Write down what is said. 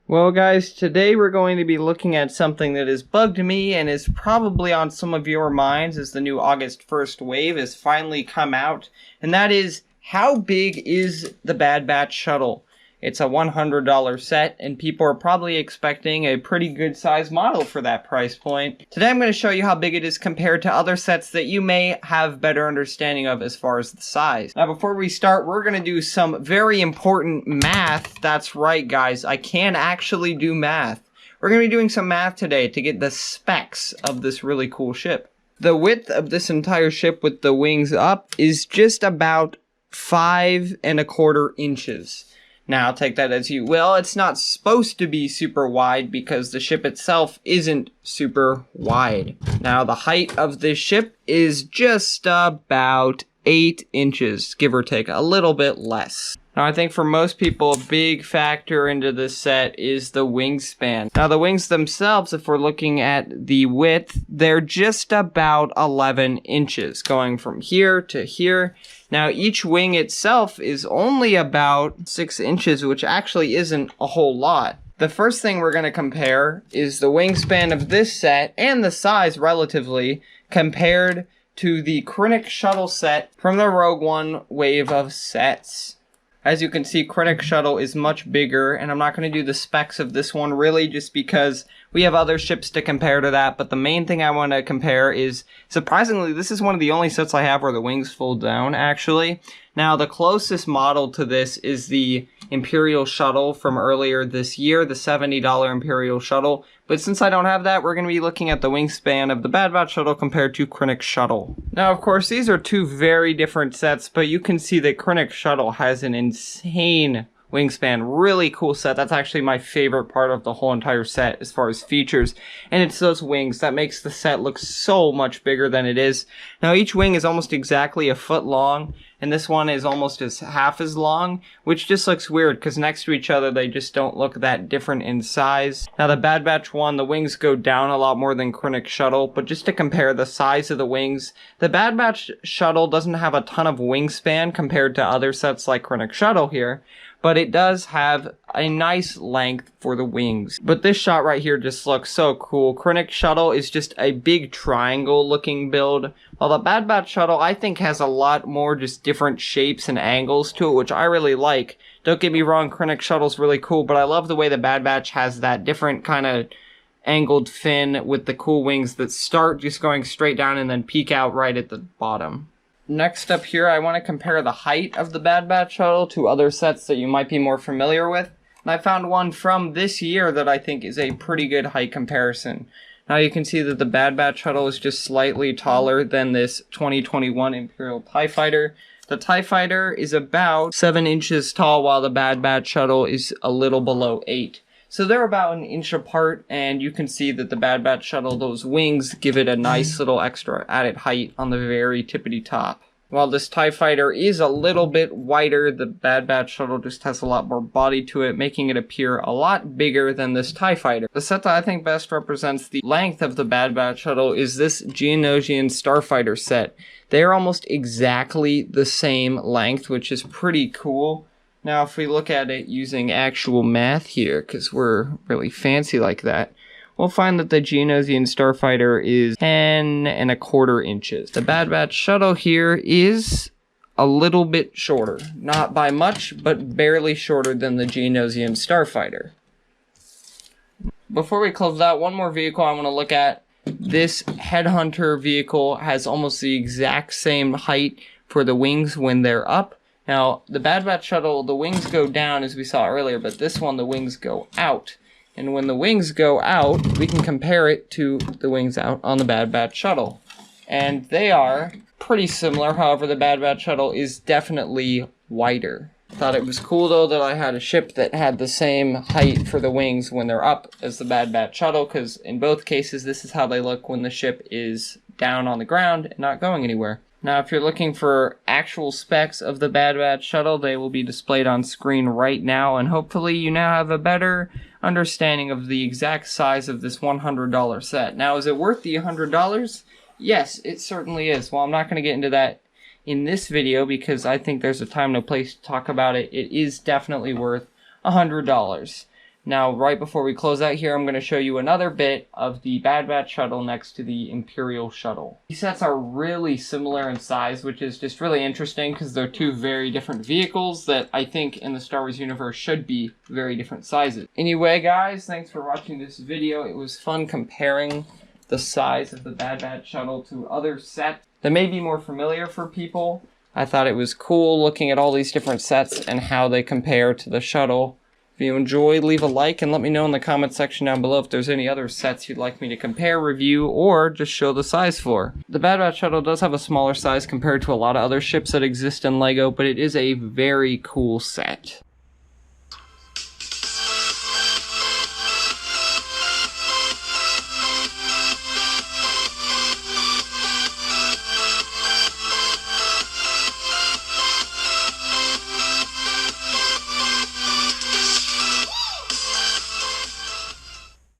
Well guys, today we're going to be looking at something that has bugged me and is probably on some of your minds as the new August 1st wave has finally come out, and that is, how big is the Bad Batch Shuttle? It's a $100 set, and people are probably expecting a pretty good size model for that price point. Today I'm going to show you how big it is compared to other sets that you may have better understanding of as far as the size. Now before we start, we're going to do some very important math. That's right guys, I can actually do math. We're going to be doing some math today to get the specs of this really cool ship. The width of this entire ship with the wings up is just about 5¼ inches. Now, take that as you will. It's not supposed to be super wide because the ship itself isn't super wide. Now, the height of this ship is just about 8 inches, give or take, a little bit less. Now, I think for most people, a big factor into this set is the wingspan. Now, the wings themselves, if we're looking at the width, they're just about 11 inches, going from here to here. Now, each wing itself is only about 6 inches, which actually isn't a whole lot. The first thing we're going to compare is the wingspan of this set and the size relatively compared to the Krennic Shuttle set from the Rogue One wave of sets. As you can see, Krennic Shuttle is much bigger, and I'm not going to do the specs of this one really just because we have other ships to compare to that, but the main thing I want to compare is, surprisingly, this is one of the only sets I have where the wings fold down, actually. Now, the closest model to this is the Imperial Shuttle from earlier this year, the $70 Imperial Shuttle, but since I don't have that, we're going to be looking at the wingspan of the Bad Batch Shuttle compared to Krennic Shuttle. Now, of course, these are two very different sets, but you can see that Krennic Shuttle has an insane wingspan. Really cool set. That's actually my favorite part of the whole entire set as far as features, and it's those wings that makes the set look so much bigger than it is. Now, each wing is almost exactly a foot long, and this one is almost half as long, which just looks weird because next to each other they just don't look that different in size. Now, the Bad Batch one, the wings go down a lot more than Krennic Shuttle, but just to compare the size of the wings, the Bad Batch Shuttle doesn't have a ton of wingspan compared to other sets like Krennic Shuttle here, but it does have a nice length for the wings. But this shot right here just looks so cool. Krennic Shuttle is just a big triangle looking build, while the Bad Batch Shuttle I think has a lot more just different shapes and angles to it, which I really like. Don't get me wrong, Krennic Shuttle's really cool, but I love the way the Bad Batch has that different kind of angled fin with the cool wings that start just going straight down and then peek out right at the bottom. Next up here, I want to compare the height of the Bad Batch Shuttle to other sets that you might be more familiar with. And I found one from this year that I think is a pretty good height comparison. Now you can see that the Bad Batch Shuttle is just slightly taller than this 2021 Imperial TIE Fighter. The TIE Fighter is about 7 inches tall, while the Bad Batch Shuttle is a little below 8. So they're about an inch apart, and you can see that the Bad Batch Shuttle, those wings, give it a nice little extra added height on the very tippity top. While this TIE Fighter is a little bit wider, the Bad Batch Shuttle just has a lot more body to it, making it appear a lot bigger than this TIE Fighter. The set that I think best represents the length of the Bad Batch Shuttle is this Geonosian Starfighter set. They're almost exactly the same length, which is pretty cool. Now, if we look at it using actual math here, because we're really fancy like that, we'll find that the Geonosian Starfighter is 10¼ inches. The Bad Batch Shuttle here is a little bit shorter. Not by much, but barely shorter than the Geonosian Starfighter. Before we close out, one more vehicle I want to look at. This Headhunter vehicle has almost the exact same height for the wings when they're up. Now, the Bad Batch Shuttle, the wings go down as we saw earlier, but this one, the wings go out. And when the wings go out, we can compare it to the wings out on the Bad Batch Shuttle. And they are pretty similar, however, the Bad Batch Shuttle is definitely wider. Thought it was cool, though, that I had a ship that had the same height for the wings when they're up as the Bad Batch Shuttle, because in both cases, this is how they look when the ship is down on the ground and not going anywhere. Now, if you're looking for actual specs of the Bad Batch Shuttle, they will be displayed on screen right now, and hopefully you now have a better understanding of the exact size of this $100 set. Now, is it worth the $100? Yes, it certainly is. Well, I'm not going to get into that in this video because I think there's a time and a place to talk about it. It is definitely worth $100. Now, right before we close out here, I'm going to show you another bit of the Bad Batch Shuttle next to the Imperial Shuttle. These sets are really similar in size, which is just really interesting because they're two very different vehicles that I think in the Star Wars universe should be very different sizes. Anyway, guys, thanks for watching this video. It was fun comparing the size of the Bad Batch Shuttle to other sets that may be more familiar for people. I thought it was cool looking at all these different sets and how they compare to the shuttle. If you enjoyed, leave a like and let me know in the comment section down below if there's any other sets you'd like me to compare, review, or just show the size for. The Bad Batch Shuttle does have a smaller size compared to a lot of other ships that exist in LEGO, but it is a very cool set.